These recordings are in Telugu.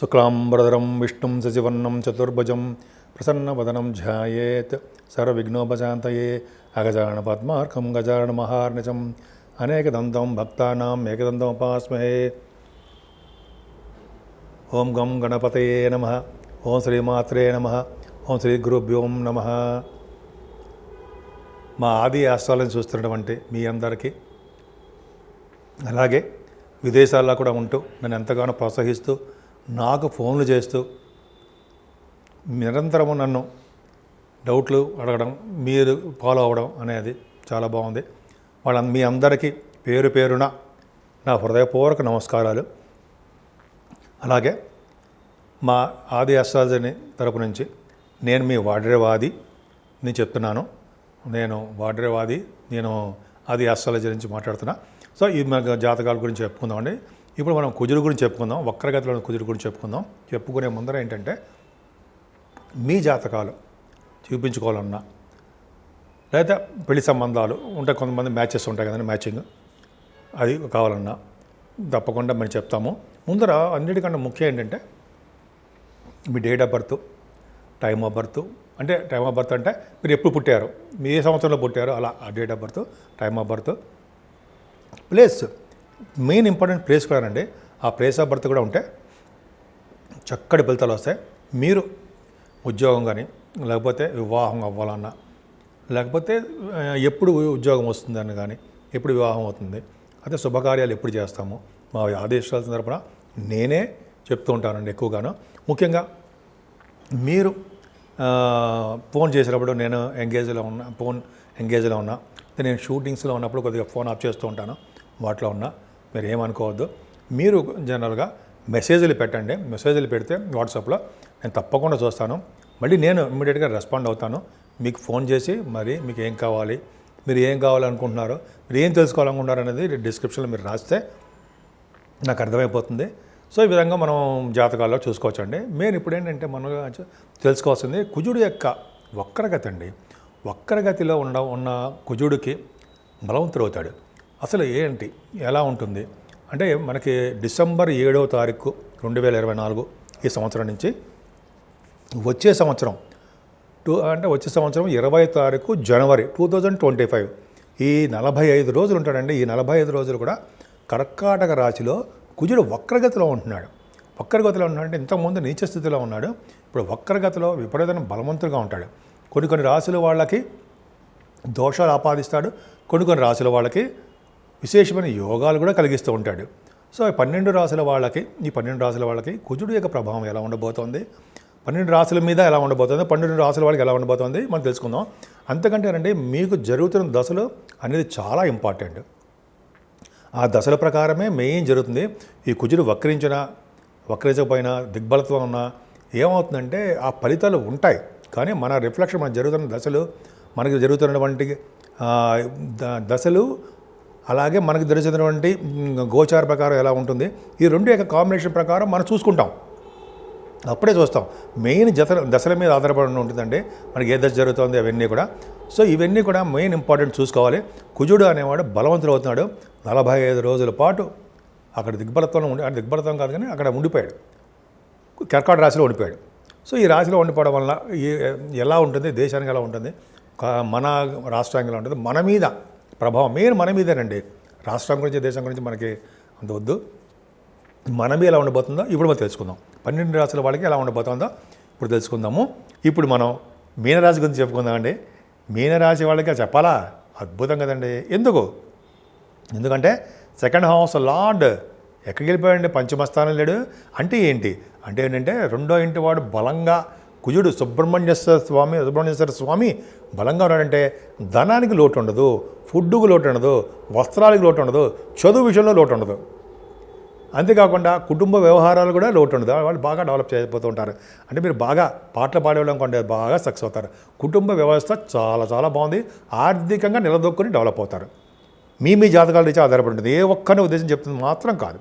శుక్లాంబరధరం విష్ణుం శశివర్ణం చతుర్భుజం ప్రసన్నవదనం ధ్యాయేత్ సర్వవిఘ్నోపశాంతయే అగజానన పద్మార్కం గజానన మహార్నిశం అనేకదంతం భక్తానాం ఏకదంతం ఉపాస్మహే. ఓం గం గణపతయే నమః. ఓం శ్రీమాత్రే నమః. ఓం శ్రీ గురుభ్యోం నమః. మా ఆది ఆశ్రయాలను చూస్తున్నటువంటి మీ అందరికీ, అలాగే విదేశాల్లో కూడా ఉంటూ నన్ను ఎంతగానో ప్రోత్సహిస్తూ నాకు ఫోన్లు చేస్తూ నిరంతరము నన్ను డౌట్లు అడగడం, మీరు ఫాలో అవ్వడం అనేది చాలా బాగుంది. మీ అందరికీ పేరు పేరున నా హృదయపూర్వక నమస్కారాలు. అలాగే మా ఆది ఆస్ట్రాలజీ తరపు నుంచి నేను మీ వాడ్రేవాది నేను చెప్తున్నాను. నేను వాడ్రేవాది, నేను ఆది ఆస్ట్రాలజీ నుంచి మాట్లాడుతున్నా. సో ఈ మన జాతకాల గురించి చెప్పుకుందామండి. ఇప్పుడు మనం కుజుడు గురించి చెప్పుకుందాం, వక్రగతిలో కుజుడు గురించి చెప్పుకుందాం. చెప్పుకునే ముందర ఏంటంటే, మీ జాతకాలు చూపించుకోవాలన్నా, లేదా పెళ్లి సంబంధాలు ఉంటాయి, కొంతమంది మ్యాచెస్ ఉంటాయి కదండి, మ్యాచింగ్ అది కావాలన్నా తప్పకుండా మేము చెప్తాము. ముందర అన్నిటికన్నా ముఖ్యం ఏంటంటే మీ date of birth, time of birth. అంటే టైమ్ ఆఫ్ బర్త్ అంటే మీరు ఎప్పుడు పుట్టారు, మీ ఏ సంవత్సరంలో పుట్టారో అలా ఆ date of birth, time of birth, place, main important place కూడా అండి. ఆ ప్లేస్ ఆఫ్ బర్త్ కూడా ఉంటే చక్కటి ఫలితాలు వస్తాయి. మీరు ఉద్యోగం కానీ, లేకపోతే వివాహం అవ్వాలన్నా, లేకపోతే ఎప్పుడు ఉద్యోగం వస్తుందని కానీ, ఎప్పుడు వివాహం అవుతుంది, అదే శుభకార్యాలు ఎప్పుడు చేస్తాము, మా ఆదేశాల తరపున నేనే చెప్తూ ఉంటానండి ఎక్కువగాను. ముఖ్యంగా మీరు ఫోన్ చేసినప్పుడు నేను ఫోన్ ఎంగేజ్లో ఉన్నా, నేను షూటింగ్స్లో ఉన్నప్పుడు కొద్దిగా ఫోన్ ఆఫ్ చేస్తూ ఉంటాను. వాటిలో ఉన్నా మీరు ఏమనుకోవద్దు. మీరు జనరల్గా మెసేజ్లు పెట్టండి. మెసేజ్లు పెడితే వాట్సాప్లో నేను తప్పకుండా చూస్తాను. మళ్ళీ నేను ఇమ్మీడియట్గా రెస్పాండ్ అవుతాను. మీకు ఫోన్ చేసి మరి మీకు ఏం కావాలి, మీరు ఏం కావాలనుకుంటున్నారో, మీరు ఏం తెలుసుకోవాలనుకుంటున్నారు అనేది డిస్క్రిప్షన్లో మీరు రాస్తే నాకు అర్థమైపోతుంది. సో ఈ విధంగా మనం జాతకాల్లో చూసుకోవచ్చండి. మెయిన్ ఇప్పుడు ఏంటంటే మనం తెలుసుకోవాల్సింది కుజుడు యొక్క వక్రగతి అండి. వక్రగతిలో ఉన్న కుజుడికి బలవంతుడు అవుతాడు. అసలు ఏంటి, ఎలా ఉంటుంది అంటే, మనకి డిసెంబర్ 7వ తారీఖు 2024 ఈ సంవత్సరం నుంచి వచ్చే సంవత్సరం వచ్చే సంవత్సరం 20వ తారీఖు జనవరి 2025 ఈ 45 రోజులు ఉంటాడండి. ఈ 45 రోజులు కూడా కర్కాటక రాశిలో కుజుడు వక్రగతిలో ఉంటున్నాడు. వక్రగతిలో ఉన్నాడంటే ఇంతకుముందు నీచ స్థితిలో ఉన్నాడు, ఇప్పుడు వక్రగతిలో విపరీతమైన బలవంతుడుగా ఉంటాడు. కొన్ని రాశుల వాళ్ళకి దోషాలు ఆపాదిస్తాడు, కొన్ని రాశుల వాళ్ళకి విశేషమైన యోగాలు కూడా కలిగిస్తూ ఉంటాడు. సో ఈ 12 రాశుల వాళ్ళకి కుజుడు యొక్క ప్రభావం ఎలా ఉండబోతోంది, 12 రాశుల మీద ఎలా ఉండబోతుంది, 12 రాశుల వాళ్ళకి ఎలా ఉండబోతోంది మనం తెలుసుకుందాం. అంతకంటే రండి, మీకు జరుగుతున్న దశలు అనేది చాలా ఇంపార్టెంట్. ఆ దశల ప్రకారమే మెయిన్ జరుగుతుంది. ఈ కుజుడు వక్రించకపోయినా, దిగ్బలత్వం ఉన్నా ఏమవుతుందంటే ఆ ఫలితాలు ఉంటాయి. కానీ మన రిఫ్లెక్షన్, మనకు జరుగుతున్న దశలు, మనకి జరుగుతున్నటువంటి దశలు, అలాగే మనకు జరుగుతున్నటువంటి గోచార ప్రకారం ఎలా ఉంటుంది, ఈ రెండు యొక్క కాంబినేషన్ ప్రకారం మనం చూసుకుంటాం. అప్పుడే చూస్తాం. మెయిన్ దశల మీద ఆధారపడి ఉంటుందండి మనకి ఏ దశ జరుగుతుంది అవన్నీ కూడా. సో ఇవన్నీ కూడా మెయిన్ ఇంపార్టెంట్ చూసుకోవాలి. కుజుడు అనేవాడు బలవంతుడు అవుతున్నాడు. 45 రోజుల పాటు అక్కడ దిగ్బలత్వంలో దిగ్బలత్వం కాదు కానీ అక్కడ ఉండిపోయాడు, కర్కాటక రాశిలో ఉండిపోయాడు. సో ఈ రాశిలో ఉండిపోవడం వల్ల ఎలా ఉంటుంది, దేశానికి ఎలా ఉంటుంది, మన రాష్ట్రానికి ఎలా ఉంటుంది, మన మీద ప్రభావం మెయిన్ మన మీదేనండి. రాష్ట్రం గురించి, దేశం గురించి మనకి అంత వద్దు. మన మీద ఎలా ఉండబోతుందో ఇప్పుడు మనం తెలుసుకుందాం. 12 రాశుల వాళ్ళకి ఎలా ఉండబోతుందో ఇప్పుడు తెలుసుకుందాము. ఇప్పుడు మనం మీనరాశి గురించి చెప్పుకుందామండి. మీనరాశి వాళ్ళకి చెప్పాలా, అద్భుతం కదండి. ఎందుకంటే సెకండ్ హౌస్ లార్డ్ ఎక్కడికి వెళ్ళిపోయాడండి, పంచమస్థానం లేడు. అంటే ఏంటంటే రెండో ఇంటి వాడు బలంగా కుజుడు సుబ్రహ్మణ్యేశ్వర స్వామి బలంగా ఉన్నాడంటే ధనానికి లోటు ఉండదు, ఫుడ్కు లోటు ఉండదు, వస్త్రాలకు లోటు ఉండదు, చదువు విషయంలో లోటు ఉండదు. అంతేకాకుండా కుటుంబ వ్యవహారాలు కూడా లోటు ఉండదు. వాళ్ళు బాగా డెవలప్ చేయబోతూ ఉంటారు. అంటే మీరు బాగా పాటలు పాడేవాళ్ళం కొంటే బాగా సక్సెస్ అవుతారు. కుటుంబ వ్యవస్థ చాలా చాలా బాగుంది. ఆర్థికంగా నిలదొక్కుని డెవలప్ అవుతారు. మీ జాతకాల నుంచి ఆధారపడి ఉంటుంది. ఏ ఒక్కరిని ఉద్దేశం చెప్తుంది మాత్రం కాదు.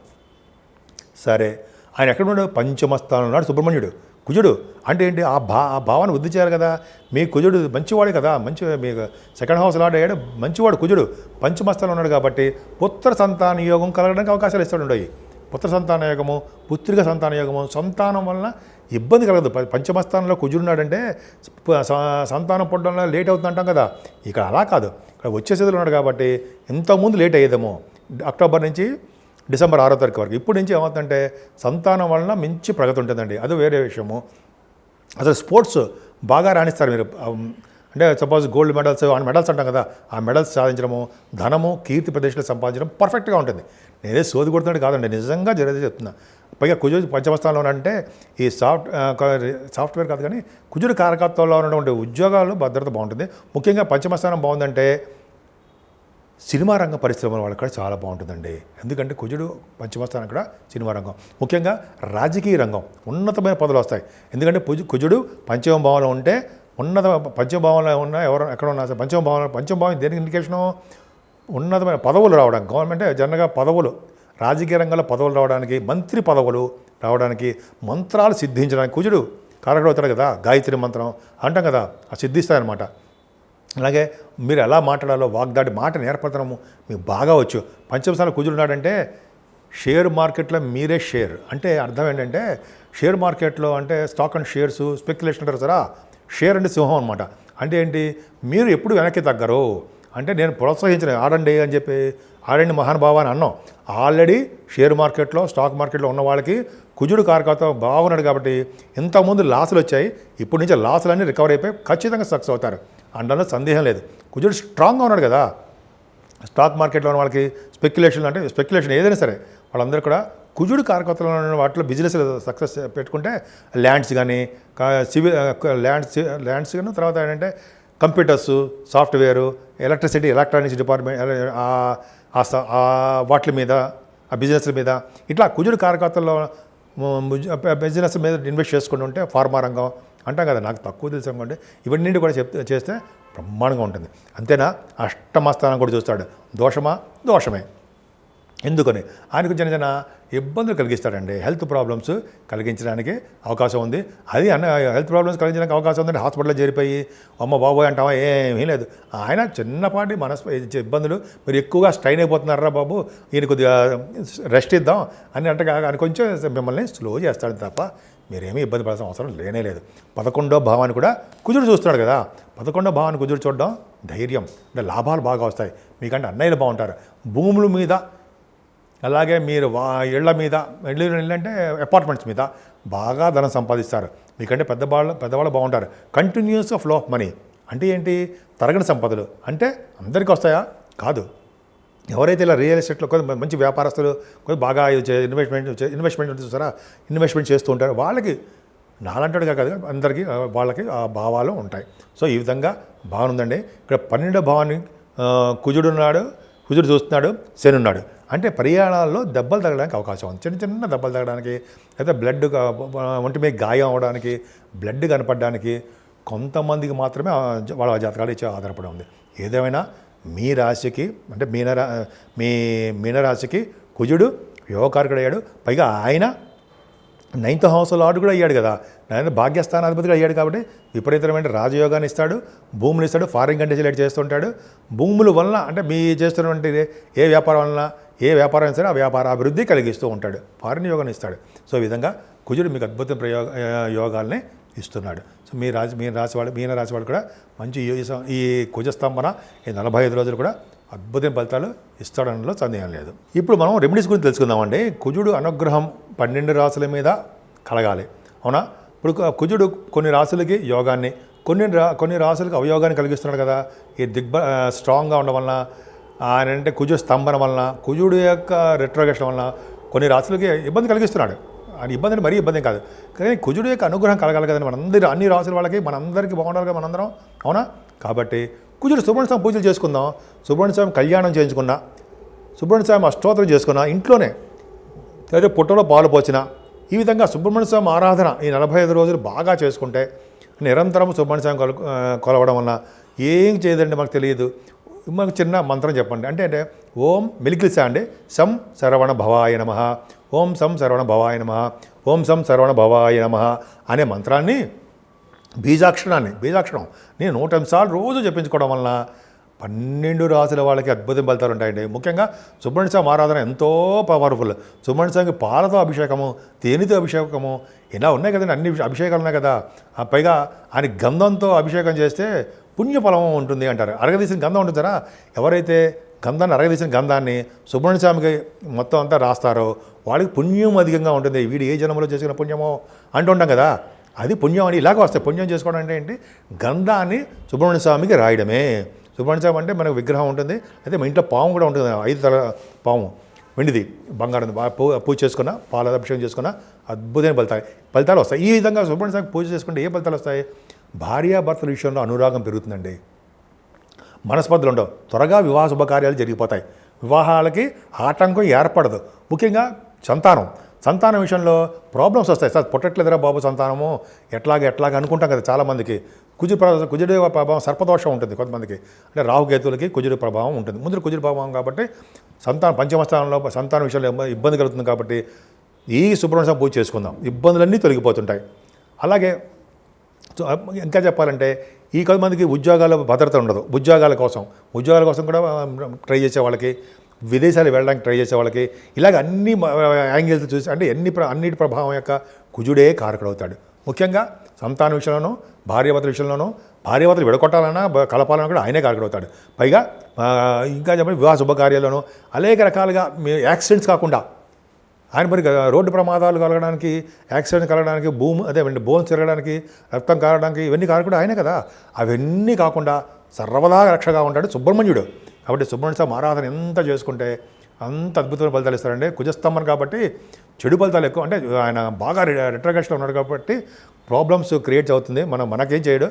సరే, ఆయన ఎక్కడ ఉన్నాడు, పంచమస్థానంలో ఉన్నాడు సుబ్రహ్మణ్యుడు. కుజుడు అంటే ఏంటి, ఆ భావన వృద్ధి చేయాలి కదా. మీ కుజుడు మంచివాడే కదా, మీకు సెకండ్ హౌస్ లార్డ్ అయ్యాడు, మంచివాడు కుజుడు. పంచమస్థానంలో ఉన్నాడు కాబట్టి పుత్ర సంతాన యోగం కలగడానికి అవకాశాలు ఇస్తాడు. పుత్ర సంతాన యోగము, పుత్రిక సంతాన యోగము, సంతానం వలన ఇబ్బంది కలగదు. పంచమస్థానంలో కుజుడున్నాడంటే సంతానం పుట్టడంలో లేట్ అవుతుంది అంటాం కదా, ఇక్కడ అలా కాదు. ఇక్కడ వచ్చేసేది ఉన్నాడు కాబట్టి ఇంతకుముందు లేట్ అయ్యేదేమో అక్టోబర్ నుంచి డిసెంబర్ 6వ తారీఖు వరకు. ఇప్పుడు నుంచి ఏమవుతుందంటే సంతానం వలన మంచి ప్రగతి ఉంటుందండి. అది వేరే విషయము. అసలు స్పోర్ట్స్ బాగా రాణిస్తారు మీరు. అంటే సపోజ్ గోల్డ్ మెడల్స్ అంటాం కదా, ఆ మెడల్స్ సాధించడము, ధనము, కీర్తి ప్రదేశాలు సంపాదించడం పర్ఫెక్ట్గా ఉంటుంది. నేనే సోది కొడుతున్నట్టు కాదండి, నిజంగా జరిగేది చెప్తున్నా. పైగా కుజుడు పంచమస్థానంలో అంటే ఈ సాఫ్ట్వేర్ కాదు కానీ కుజుడు కారకత్వంలో ఉన్నటువంటి ఉద్యోగాలు భద్రత బాగుంటుంది. ముఖ్యంగా పంచమస్థానం బాగుందంటే సినిమా రంగం పరిశ్రమల వాళ్ళకి కూడా చాలా బాగుంటుందండి. ఎందుకంటే కుజుడు పంచమస్థానం కూడా సినిమా రంగం, ముఖ్యంగా రాజకీయ రంగం, ఉన్నతమైన పదవులు వస్తాయి. ఎందుకంటే కుజుడు పంచమ భావంలో ఉంటే ఉన్నత పంచమ భావంలో ఉన్న ఎక్కడ ఉన్నా పంచమ భావం దేనికి ఇండికేషను? ఉన్నతమైన పదవులు రావడానికి. గవర్నమెంట్ జనరల్గా పదవులు, రాజకీయ రంగంలో పదవులు రావడానికి, మంత్రి పదవులు రావడానికి, మంత్రాలు సిద్ధించడానికి కుజుడు కారకుడు అవుతాడు కదా. గాయత్రి మంత్రం అంటాం కదా, అది సిద్ధిస్తాయన్నమాట. అలాగే మీరు ఎలా మాట్లాడాలో వాగ్దాటి మాట నేర్పడతనము మీకు బాగా వచ్చు. పంచమస్థానంలో కుజుడు ఉన్నాడంటే షేర్ మార్కెట్లో మీరే షేర్ అంటే అర్థం ఏంటంటే, షేర్ మార్కెట్లో అంటే స్టాక్ అండ్ షేర్స్ స్పెక్యులేషన్ అంటారు సరా. షేర్ అంటే సింహం అనమాట. అంటే ఏంటి, మీరు ఎప్పుడు వెనక్కి తగ్గరు. అంటే నేను ప్రోత్సహించిన ఆడండి అని చెప్పి ఆడండి మహానుభావ అని అన్నాం. ఆల్రెడీ షేర్ మార్కెట్లో స్టాక్ మార్కెట్లో ఉన్న వాళ్ళకి కుజుడు కారకత్వం బాగున్నాడు కాబట్టి ఇంతకుముందు లాసులు వచ్చాయి, ఇప్పటి నుంచి లాసులన్నీ రికవర్ అయిపోయి ఖచ్చితంగా సక్సెస్ అవుతారు. అందులో సందేహం లేదు. కుజుడు స్ట్రాంగ్గా ఉన్నాడు కదా. స్టాక్ మార్కెట్లో ఉన్న వాళ్ళకి స్పెక్యులేషన్ ఏదైనా సరే వాళ్ళందరూ కూడా కుజుడు కారకత్వంలో ఉన్న వాటిలో బిజినెస్ సక్సెస్ పెట్టుకుంటే ల్యాండ్స్ కానీ సివిల్ ల్యాండ్స్ కానీ, తర్వాత ఏంటంటే computers, software, electricity, electronics department వాటి మీద, ఆ బిజినెస్ల మీద, ఇట్లా కుజుడు కారకత్వంలో బిజినెస్ మీద ఇన్వెస్ట్ చేసుకుంటూ ఉంటే ఫార్మా రంగం అంటాం కదా, నాకు తక్కువ తెలుసు అనుకోండి, ఇవన్నీ కూడా చేస్తే బ్రహ్మాండంగా ఉంటుంది. అంతేనా, అష్టమస్థానం కూడా చూస్తాడు. దోషమే. ఎందుకని ఆయనకు చిన్న చిన్న ఇబ్బందులు కలిగిస్తాడండి. హెల్త్ ప్రాబ్లమ్స్ కలిగించడానికి అవకాశం ఉంది. అది హెల్త్ ప్రాబ్లమ్స్ కలిగించడానికి అవకాశం ఉందంటే హాస్పిటల్లో చేరిపోయి అమ్మ బాబోయ్ అంటావా, ఏమీ లేదు. ఆయన చిన్నపాటి ఇబ్బందులు, మీరు ఎక్కువగా స్ట్రైన్ అయిపోతున్నారా బాబు, ఈయన కొద్దిగా రెస్ట్ ఇద్దాం అని అంటే ఆయన కొంచెం మిమ్మల్ని స్లో చేస్తాడు తప్ప మీరేమీ ఇబ్బంది పడాల్సిన అవసరం లేదు. 11వ భావాన్ని కూడా కుజుడు చూస్తున్నాడు కదా. 11వ భావాన్ని కుజుడు చూడడం ధైర్యం, అంటే లాభాలు బాగా వస్తాయి. మీకంటే అన్నయ్యలు బాగుంటారు. భూముల మీద, అలాగే మీరు ఇళ్ల మీద, ఇళ్ళు అంటే అపార్ట్మెంట్స్ మీద బాగా ధనం సంపాదిస్తారు. మీకంటే పెద్దవాళ్ళు బాగుంటారు. కంటిన్యూస్గా ఫ్లో ఆఫ్ మనీ అంటే ఏంటి, తరగని సంపదలు అంటే అందరికీ వస్తాయా? కాదు. ఎవరైతే ఇలా రియల్ ఎస్టేట్లో కొంత మంచి వ్యాపారస్తులు కొంత బాగా ఇన్వెస్ట్మెంట్ చూసారా, ఇన్వెస్ట్మెంట్ చేస్తూ ఉంటారు, వాళ్ళకి నాలంటాడుగా కాదు అందరికీ వాళ్ళకి ఆ భావాలు ఉంటాయి. సో ఈ విధంగా బాగుందండి. ఇక్కడ 12వ భావాన్ని కుజుడు చూస్తున్నాడు, శని ఉన్నాడు. అంటే ప్రయాణాల్లో దెబ్బలు తగ్గడానికి అవకాశం ఉంది. చిన్న దెబ్బలు తగ్గడానికి, లేదా బ్లడ్ ఒంటి మీద గాయం అవ్వడానికి, బ్లడ్ కనపడడానికి కొంతమందికి మాత్రమే వాళ్ళ జాతకాలు ఇచ్చే ఆధారపడి ఉంది. ఏదేమైనా మీ రాశికి అంటే మీనరాశికి కుజుడు యోగకారకుడు అయ్యాడు. పైగా ఆయన 9th హౌస్ లార్డ్ కూడా అయ్యాడు కదా, ఆయన భాగ్యస్థానాధిపతిగా అయ్యాడు కాబట్టి విపరీతమైన రాజయోగాన్ని ఇస్తాడు, భూములు ఇస్తాడు, ఫారిన్ కంట్రీస్ చేస్తుంటాడు. భూముల వలన అంటే మీ చేస్తున్నటువంటి ఏ వ్యాపారం వలన, ఏ వ్యాపారం అయినా సరే ఆ వ్యాపార అభివృద్ధి కలిగిస్తూ ఉంటాడు, ఫారిన్ యోగాన్ని ఇస్తాడు. సో ఈ విధంగా కుజుడు మీకు అద్భుత యోగాల్ని ఇస్తున్నాడు. సో మీన రాశి వాళ్ళు కూడా మంచి ఈ కుజస్తంభన ఈ 45 రోజులు కూడా అద్భుతమైన ఫలితాలు ఇస్తాడనలో సందేహం లేదు. ఇప్పుడు మనం రెమెడీస్ గురించి తెలుసుకుందామండి. కుజుడు అనుగ్రహం 12 రాశుల మీద కలగాలి, అవునా? ఇప్పుడు కుజుడు కొన్ని రాశులకి యోగాన్ని, కొన్ని రాశులకి అవయోగాన్ని కలిగిస్తున్నాడు కదా. ఈ స్ట్రాంగ్గా ఉండడం వలన, ఆయన అంటే కుజు స్తంభన వలన, కుజుడు యొక్క రెట్రోగేషన్ వలన కొన్ని రాశులకి ఇబ్బంది కలిగిస్తున్నాడు. అది ఇబ్బంది అంటే మరీ ఇబ్బంది కాదు, కానీ కుజుడు యొక్క అనుగ్రహం కలగాలి కదండి. అన్ని రాశుల వాళ్ళకి మనందరికీ బాగుండాలి కదా మనందరం, అవునా? కాబట్టి కుజుడు సుబ్రహ్మణ్య స్వామి పూజలు చేసుకుందాం, సుబ్రహ్మణ్య స్వామి కళ్యాణం చేయించుకున్నా, సుబ్రహ్మణ్య స్వామి అష్టోత్తరం చేసుకున్నా ఇంట్లోనే, లేదా పుట్టలో పాలు పోసిన, ఈ విధంగా సుబ్రహ్మణ్య స్వామి ఆరాధన ఈ 45 రోజులు బాగా చేసుకుంటే, నిరంతరం సుబ్రహ్మణ్య స్వామి కొలవడం వల్ల ఏం చేయదండి మనకు తెలియదు. మనకు చిన్న మంత్రం చెప్పండి. అంటే ఓం మిలికిలిసా అండి, సం శరవణ భవాయ నమః, ఓం సం శరవణ భవాయ నమః, ఓం సం శరవణ భవాయ నమః అనే మంత్రాన్ని బీజాక్షరం నేను 108 సార్లు రోజు జపించుకోవడం వలన 12 రాసుల వాళ్ళకి అద్భుతం ఫలితాలు ఉంటాయండి. ముఖ్యంగా సుబ్రహ్మణ్య స్వామి ఆరాధన ఎంతో పవర్ఫుల్. సుబ్రహ్మణ్య స్వామికి పాలతో అభిషేకము, తేనెతో అభిషేకము ఇలా ఉన్నాయి కదండి, అన్ని అభిషేకాలు ఉన్నాయి కదా. పైగా ఆయన గంధంతో అభిషేకం చేస్తే పుణ్యఫలం ఉంటుంది అంటారు. అరగదీసిన గంధం ఉంటుంది కదా, ఎవరైతే అరగదీసిన గంధాన్ని సుబ్రహ్మణ్య స్వామికి మొత్తం అంతా రాస్తారో వాళ్ళకి పుణ్యం అధికంగా ఉంటుంది. వీడు ఏ జన్మలో చేసుకున్న పుణ్యమో అంటుంటాం కదా, అది పుణ్యం అని ఇలాగ వస్తాయి. పుణ్యం చేసుకోవడం అంటే ఏంటి, గంధాన్ని సుబ్రహ్మణ్య స్వామికి రాయడమే. సుబ్రహ్మణ్య స్వామి అంటే మనకు విగ్రహం ఉంటుంది, అయితే మా ఇంట్లో పాము కూడా ఉంటుంది, 5 తల పాము, వెండిది, బంగారం, పూజ చేసుకున్న, పాల అభిషేకం చేసుకున్న అద్భుతమైన ఫలితాలు వస్తాయి. ఈ విధంగా సుబ్రహ్మణ్య స్వామికి పూజ చేసుకుంటే ఏ ఫలితాలు వస్తాయి, భార్యాభర్తల విషయంలో అనురాగం పెరుగుతుందండి, మనస్పర్ధలు ఉండవు, త్వరగా వివాహ శుభకార్యాలు జరిగిపోతాయి, వివాహాలకి ఆటంకం ఏర్పడదు. ముఖ్యంగా సంతానం విషయంలో ప్రాబ్లమ్స్ వస్తాయి. సార్ పుట్టట్లేదురా బాబు సంతానము, ఎట్లాగా అనుకుంటాం కదా చాలామందికి. కుజుడి ప్రభావం, సర్పదోషం ఉంటుంది కొంతమందికి, అంటే రాహుకేతులకి కుజుడి ప్రభావం ఉంటుంది. ముందు కుజుడి ప్రభావం కాబట్టి పంచమస్థానంలో సంతానం విషయంలో ఇబ్బంది కలుగుతుంది. కాబట్టి ఈ సుబ్రహ్మణ్య స్వామి పూజ చేసుకుందాం, ఇబ్బందులన్నీ తొలగిపోతుంటాయి. అలాగే ఇంకా చెప్పాలంటే ఈ కొంతమందికి ఉద్యోగాల భద్రత ఉండదు, ఉద్యోగాల కోసం కూడా ట్రై చేసే వాళ్ళకి, విదేశాలు వెళ్ళడానికి ట్రై చేసే వాళ్ళకి, ఇలాగ అన్ని యాంగిల్స్ చూసి అంటే అన్నిటి ప్రభావం యొక్క కుజుడే కారకుడవుతాడు. ముఖ్యంగా సంతాన విషయంలోనూ, భార్యాభర్తల విషయంలోనూ, భార్యాభర్తలు విడగొట్టాలన్నా కలపాలన్నా కూడా ఆయనే కారకుడవుతాడు. పైగా ఇంకా చెప్పండి వివాహ శుభకార్యాల్లోనూ అనేక రకాలుగా యాక్సిడెంట్స్ కాకుండా ఆయన మరి రోడ్డు ప్రమాదాలు కలగడానికి, యాక్సిడెంట్ కలగడానికి, బోన్స్ తిరగడానికి, రక్తం కారడానికి, ఇవన్నీ కారకుడు ఆయనే కదా. అవన్నీ కాకుండా సర్వదా రక్షగా ఉంటాడు సుబ్రహ్మణ్యుడు. కాబట్టి సుబ్రహ్మణ్య స్వామి ఆరాధన ఎంత చేసుకుంటే అంత అద్భుతమైన ఫలితాలు ఇస్తారండి. కుజస్తంభం కాబట్టి చెడు ఫలితాలు ఎక్కువ, అంటే ఆయన బాగా రిట్రగేషన్లో ఉన్నాడు కాబట్టి ప్రాబ్లమ్స్ క్రియేట్ అవుతుంది. మనకేం చేయడు,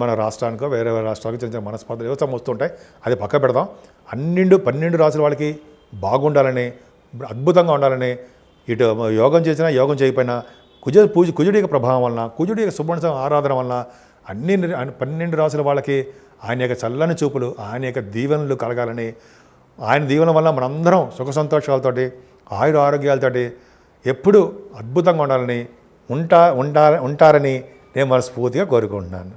మన రాష్ట్రానికో వేరే రాష్ట్రాలకు చిన్న చిన్న మనస్పర్ధలు వ్యవసాయం వస్తుంటాయి, అది పక్క పెడదాం. 12 రాసుల వాళ్ళకి బాగుండాలని, అద్భుతంగా ఉండాలని, ఇటు యోగం చేసినా యోగం చేయకపోయినా కుజుడి యొక్క ప్రభావం వలన, కుజుడి యొక్క సుబ్రహ్మణ్య స్వామి ఆరాధన వలన 12 రాసుల వాళ్ళకి ఆయన యొక్క చల్లని చూపులు, ఆయన యొక్క దీవెనలు కలగాలని, ఆయన దీవెన వల్ల మనందరం సుఖ సంతోషాలతోటి, ఆరోగ్యాలతోటి ఎప్పుడూ అద్భుతంగా ఉండాలని, ఉంటారని నేను మనస్ఫూర్తిగా కోరుకుంటున్నాను.